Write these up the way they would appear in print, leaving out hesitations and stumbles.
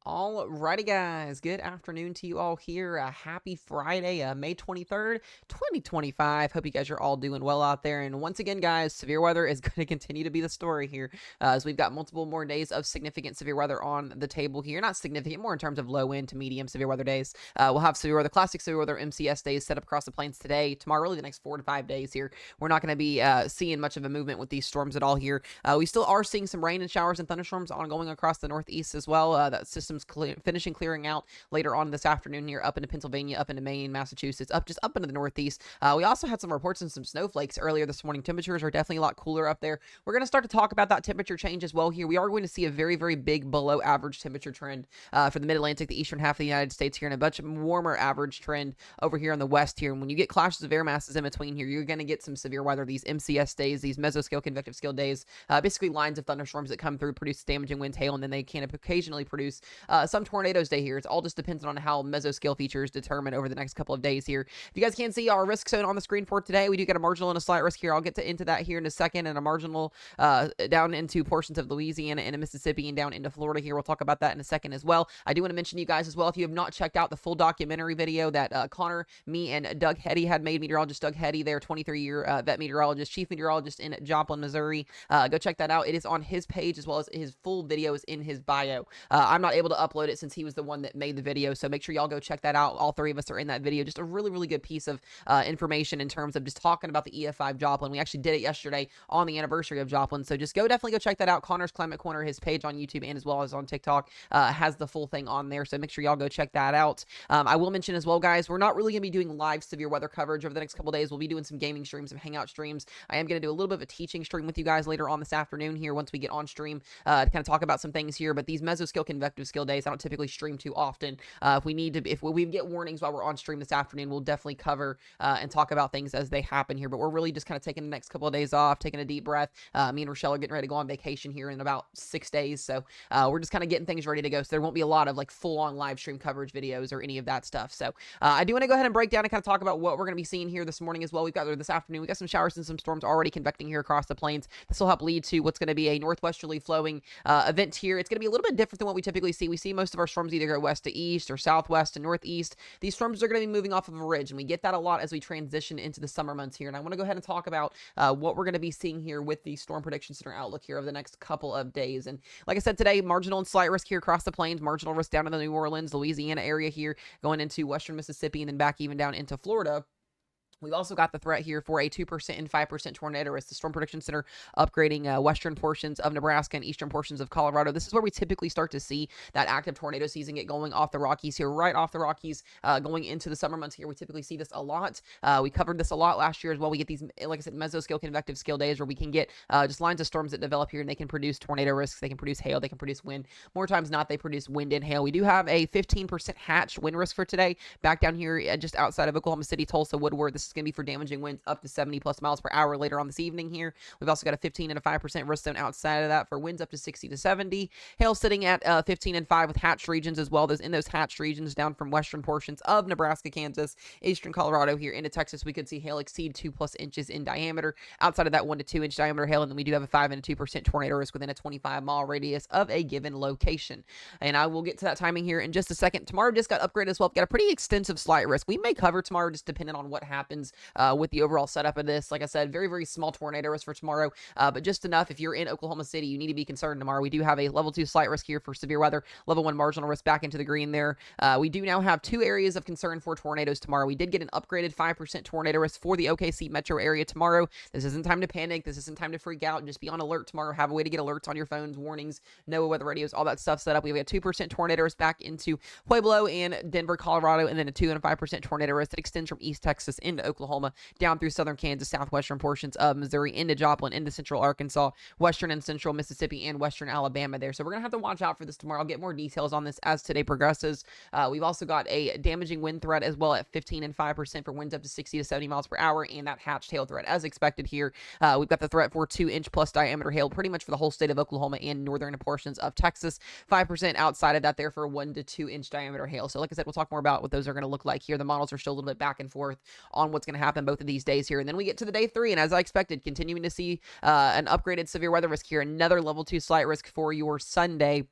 Alrighty, guys. Good afternoon to you all here. Happy Friday, May 23rd, 2025. Hope you guys are all doing well out there. And once again, guys, severe weather is going to continue to be the story here as we've got multiple more days of significant severe weather on the table here. Not significant, more in terms of low end to medium severe weather days. We'll have severe weather, classic severe weather MCS days set up across the plains today, tomorrow, really the next 4 to 5 days here. We're not going to be seeing much of a movement with these storms at all here. We still are seeing some rain and showers and thunderstorms ongoing across the northeast as well. That system's finishing clearing out later on this afternoon here up into Pennsylvania, up into Maine, Massachusetts, up into the northeast. We also had some reports and some snowflakes earlier this morning. Temperatures are definitely a lot cooler up there. We're going to start to talk about that temperature change as well here. We are going to see a very, very big below average temperature trend for the mid-Atlantic, the eastern half of the United States here, and a much warmer average trend over here in the west here. And when you get clashes of air masses in between here, you're going to get some severe weather. These MCS days, these mesoscale convective scale days, basically lines of thunderstorms that come through, produce damaging wind, hail, and then they can occasionally produce some tornadoes day here. It's all just depends on how mesoscale features determine over the next couple of days here. If you guys can't see our risk zone on the screen for today, we do get a marginal and a slight risk here. I'll get into that here in a second, and a marginal down into portions of Louisiana and Mississippi and down into Florida here. We'll talk about that in a second as well. I do want to mention to you guys as well, if you have not checked out the full documentary video that Connor, me, and Doug Hetty had made, meteorologist Doug Hetty, their 23-year vet meteorologist, chief meteorologist in Joplin, Missouri. Go check that out. It is on his page as well as his full video is in his bio. I'm not able to upload it since he was the one that made the video, so make sure y'all go check that out. All three of us are in that video. Just a really, really good piece of information in terms of just talking about the EF5 Joplin. We actually did it yesterday on the anniversary of Joplin, so just definitely go check that out. Connor's Climate Corner, his page on YouTube and as well as on TikTok, has the full thing on there, so make sure y'all go check that out. I will mention as well, guys, we're not really going to be doing live severe weather coverage over the next couple days. We'll be doing some gaming streams, some hangout streams. I am going to do a little bit of a teaching stream with you guys later on this afternoon here once we get on stream to kind of talk about some things here. But these mesoscale convective scale days, I don't typically stream too often. If we get warnings while we're on stream this afternoon, we'll definitely cover and talk about things as they happen here. But we're really just kind of taking the next couple of days off, taking a deep breath. Me and Rochelle are getting ready to go on vacation here in about 6 days, so we're just kind of getting things ready to go. So there won't be a lot of like full-on live stream coverage videos or any of that stuff. So I do want to go ahead and break down and kind of talk about what we're going to be seeing here this morning as well. This afternoon, we got some showers and some storms already convecting here across the plains. This will help lead to what's going to be a northwesterly flowing event here. It's going to be a little bit different than what we typically see. We see most of our storms either go west to east or southwest to northeast. These storms are going to be moving off of a ridge, and we get that a lot as we transition into the summer months here. And I want to go ahead and talk about what we're going to be seeing here with the Storm Prediction Center outlook here over the next couple of days. And like I said today, marginal and slight risk here across the plains, marginal risk down in the New Orleans, Louisiana area here, going into western Mississippi and then back even down into Florida. We've also got the threat here for a 2% and 5% tornado risk. The Storm Prediction Center upgrading western portions of Nebraska and eastern portions of Colorado. This is where we typically start to see that active tornado season get going off the Rockies here, right off the Rockies, going into the summer months here. We typically see this a lot. We covered this a lot last year as well. We get these, like I said, mesoscale convective scale days where we can get just lines of storms that develop here, and they can produce tornado risks. They can produce hail. They can produce wind. More times not, they produce wind and hail. We do have a 15% hatch wind risk for today. Back down here just outside of Oklahoma City, Tulsa, Woodward. This is going to be for damaging winds up to 70 plus miles per hour later on this evening here. We've also got a 15 and a 5% risk zone outside of that for winds up to 60 to 70. Hail sitting at 15 and 5 with hatched regions as well. In those hatched regions down from western portions of Nebraska, Kansas, eastern Colorado here into Texas, we could see hail exceed 2+ inches in diameter. Outside of that 1 to 2 inch diameter hail, and then we do have a 5 and a 2% tornado risk within a 25-mile radius of a given location. And I will get to that timing here in just a second. Tomorrow just got upgraded as well. Got a pretty extensive slight risk. We may cover tomorrow just depending on what happens with the overall setup of this. Like I said, very, very small tornado risk for tomorrow, but just enough. If you're in Oklahoma City, you need to be concerned tomorrow. We do have a level 2 slight risk here for severe weather, level 1 marginal risk back into the green there. We do now have 2 areas of concern for tornadoes tomorrow. We did get an upgraded 5% tornado risk for the OKC metro area tomorrow. This isn't time to panic. This isn't time to freak out. Just be on alert tomorrow. Have a way to get alerts on your phones, warnings, NOAA weather radios, all that stuff set up. We've got 2% tornado risk back into Pueblo and Denver, Colorado, and then a 2 and a 5% tornado risk that extends from East Texas into Oklahoma, down through southern Kansas, southwestern portions of Missouri, into Joplin, into central Arkansas, western and central Mississippi, and western Alabama there. So we're going to have to watch out for this tomorrow. I'll get more details on this as today progresses. We've also got a damaging wind threat as well at 15 and 5% for winds up to 60 to 70 miles per hour, and that hatched hail threat as expected here. We've got the threat for 2-inch plus diameter hail pretty much for the whole state of Oklahoma and northern portions of Texas. 5% outside of that there for 1 to 2-inch diameter hail. So like I said, we'll talk more about what those are going to look like here. The models are still a little bit back and forth on what's going to happen both of these days here. And then we get to the day 3, and as I expected, continuing to see an upgraded severe weather risk here. Another level 2 slight risk for your Sunday.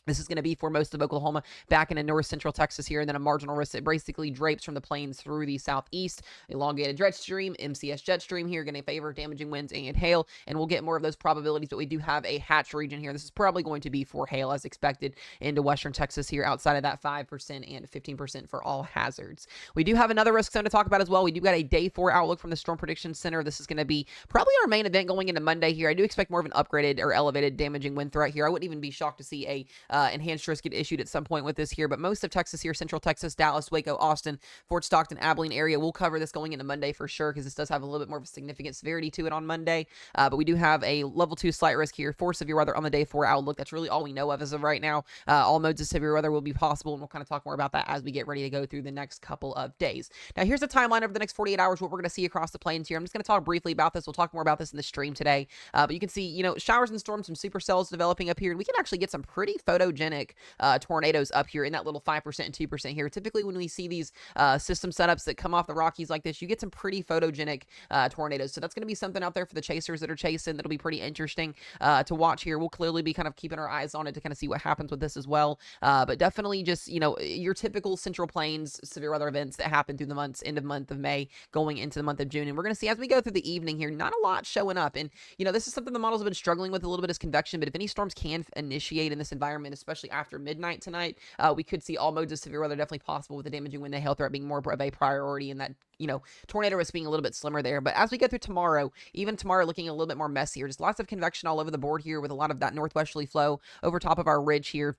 This is going to be for most of Oklahoma, back into north central Texas here, and then a marginal risk that basically drapes from the plains through the southeast. Elongated jet stream, MCS jet stream here, going to favor damaging winds and hail, and we'll get more of those probabilities, but we do have a hatch region here. This is probably going to be for hail as expected into western Texas here, outside of that 5% and 15% for all hazards. We do have another risk zone to talk about as well. We do got a day 4 outlook from the Storm Prediction Center. This is going to be probably our main event going into Monday here. I do expect more of an upgraded or elevated damaging wind threat here. I wouldn't even be shocked to see a enhanced risk get issued at some point with this here, but most of Texas here, central Texas, Dallas, Waco, Austin, Fort Stockton, Abilene area, we'll cover this going into Monday for sure, because this does have a little bit more of a significant severity to it on Monday, but we do have a level 2 slight risk here for severe weather on the day 4 outlook. That's really all we know of as of right now. All modes of severe weather will be possible, and we'll kind of talk more about that as we get ready to go through the next couple of days. Now, here's the timeline over the next 48 hours, what we're going to see across the plains here. I'm just going to talk briefly about this. We'll talk more about this in the stream today, but you can see, showers and storms, some supercells developing up here, and we can actually get some pretty photogenic tornadoes up here in that little 5% and 2% here. Typically, when we see these system setups that come off the Rockies like this, you get some pretty photogenic tornadoes. So that's going to be something out there for the chasers that are chasing. That'll be pretty interesting to watch here. We'll clearly be kind of keeping our eyes on it to kind of see what happens with this as well. But definitely just, your typical Central Plains severe weather events that happen through the end of month of May, going into the month of June. And we're going to see as we go through the evening here, not a lot showing up. And, this is something the models have been struggling with a little bit, is convection. But if any storms can initiate in this environment, especially after midnight tonight, we could see all modes of severe weather definitely possible, with the damaging wind and hail threat being more of a priority, and that, tornado risk being a little bit slimmer there. But as we go through tomorrow, even tomorrow looking a little bit more messier, just lots of convection all over the board here, with a lot of that northwesterly flow over top of our ridge here.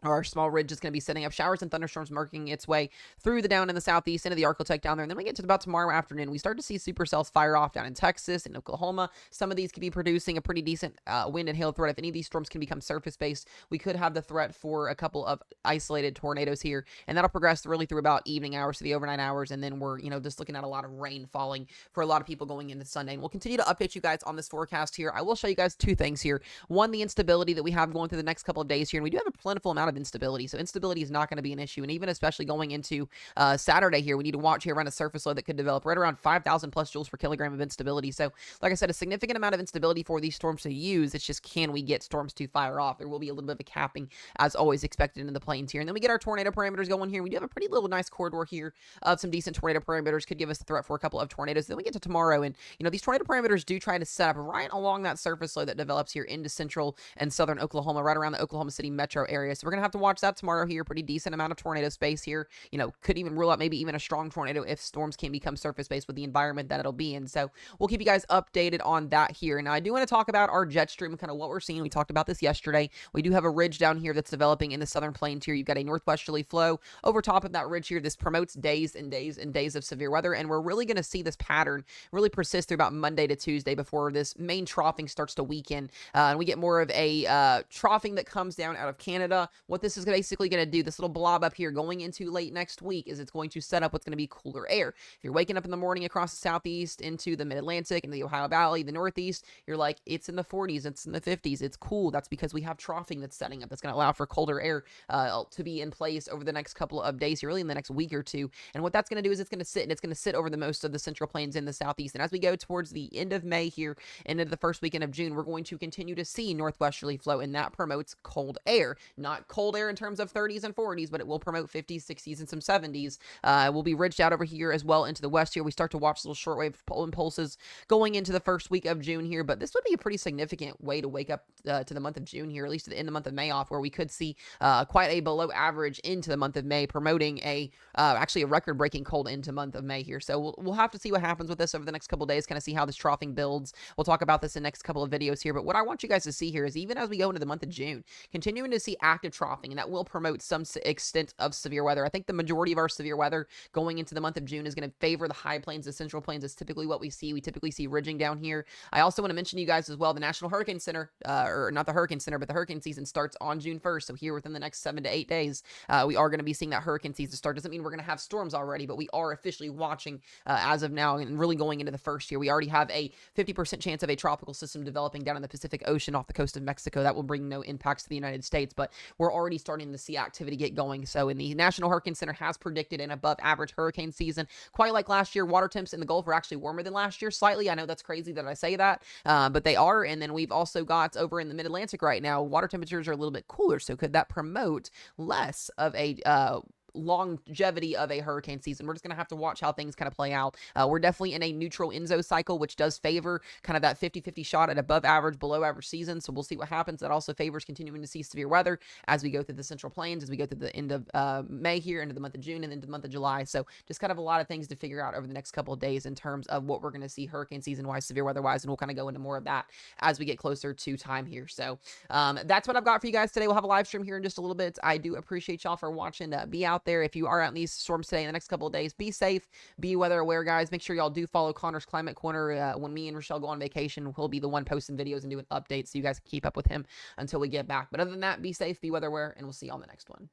Our small ridge is going to be setting up showers and thunderstorms, making its way through the down in the southeast into the Arcotech down there. And then we get to about tomorrow afternoon, we start to see supercells fire off down in Texas and Oklahoma. Some of these could be producing a pretty decent wind and hail threat. If any of these storms can become surface-based, we could have the threat for a couple of isolated tornadoes here. And that'll progress really through about evening hours to the overnight hours. And then we're, just looking at a lot of rain falling for a lot of people going into Sunday. And we'll continue to update you guys on this forecast here. I will show you guys two things here. One, the instability that we have going through the next couple of days here. And we do have a plentiful amount of instability. So instability is not going to be an issue. And even especially going into Saturday here, we need to watch here around a surface low that could develop right around 5,000 plus joules per kilogram of instability. So like I said, a significant amount of instability for these storms to use. It's just, can we get storms to fire off? There will be a little bit of a capping as always expected in the plains here. And then we get our tornado parameters going here. We do have a pretty little nice corridor here of some decent tornado parameters. Could give us the threat for a couple of tornadoes. Then we get to tomorrow, and these tornado parameters do try to set up right along that surface low that develops here into central and southern Oklahoma, right around the Oklahoma City metro area. So we're gonna have to watch that tomorrow here. Pretty decent amount of tornado space here. Could even rule out maybe even a strong tornado if storms can become surface based with the environment that it'll be in. So we'll keep you guys updated on that here. Now I do want to talk about our jet stream and kind of what we're seeing. We talked about this yesterday. We do have a ridge down here that's developing in the southern plains here. You've got a northwesterly flow over top of that ridge here. This promotes days and days and days of severe weather, and we're really going to see this pattern really persist through about Monday to Tuesday before this main troughing starts to weaken, and we get more of a troughing that comes down out of Canada. What this is basically going to do, this little blob up here going into late next week, is it's going to set up what's going to be cooler air. If you're waking up in the morning across the southeast into the mid-Atlantic, into the Ohio Valley, the northeast, you're like, it's in the 40s, it's in the 50s, it's cool. That's because we have troughing that's setting up. That's going to allow for colder air to be in place over the next couple of days here, really in the next week or two. And what that's going to do is it's going to sit over the most of the central plains in the southeast. And as we go towards the end of May here and into the first weekend of June, we're going to continue to see northwesterly flow, and that promotes cold air. Not cold air in terms of 30s and 40s, but it will promote 50s, 60s, and some 70s. We'll be ridged out over here as well into the west here. We start to watch little shortwave impulses going into the first week of June here, but this would be a pretty significant way to wake up to the month of June here, at least to end the month of May off, where we could see quite a below average into the month of May, promoting actually a record-breaking cold into month of May here. So we'll have to see what happens with this over the next couple days, kind of see how this troughing builds. We'll talk about this in the next couple of videos here, but what I want you guys to see here is, even as we go into the month of June, continuing to see active troughing, and that will promote some extent of severe weather. I think the majority of our severe weather going into the month of June is going to favor the high plains, the central plains. Is typically what we see. We typically see ridging down here. I also want to mention to you guys as well, the National Hurricane Center, or not the Hurricane Center, but the hurricane season starts on June 1st. So here within the next 7 to 8 days, we are going to be seeing that hurricane season start. Doesn't mean we're going to have storms already, but we are officially watching as of now, and really going into the first year. We already have a 50% chance of a tropical system developing down in the Pacific Ocean off the coast of Mexico. That will bring no impacts to the United States, but we're we're already starting to see activity get going. So in the National Hurricane Center has predicted an above average hurricane season, quite like last year. Water temps in the Gulf are actually warmer than last year slightly. I know that's crazy that I say that, but they are. And then we've also got over in the mid-Atlantic right now, water temperatures are a little bit cooler. So could that promote less of a longevity of a hurricane season? We're just going to have to watch how things kind of play out. We're definitely in a neutral Enzo cycle, which does favor kind of that 50-50 shot at above average, below average season. So we'll see what happens. That also favors continuing to see severe weather as we go through the Central Plains, as we go through the end of May here, into the month of June, and into the month of July. So just kind of a lot of things to figure out over the next couple of days in terms of what we're going to see hurricane season wise, severe weather wise, and we'll kind of go into more of that as we get closer to time here. So that's what I've got for you guys today. We'll have a live stream here in just a little bit. I do appreciate y'all for watching. Be out there. If you are out in these storms today in the next couple of days, be safe, be weather aware, guys. Make sure y'all do follow Connor's Climate Corner. When me and Rochelle go on vacation, he'll be the one posting videos and doing updates so you guys can keep up with him until we get back. But other than that, be safe, be weather aware, and we'll see you on the next one.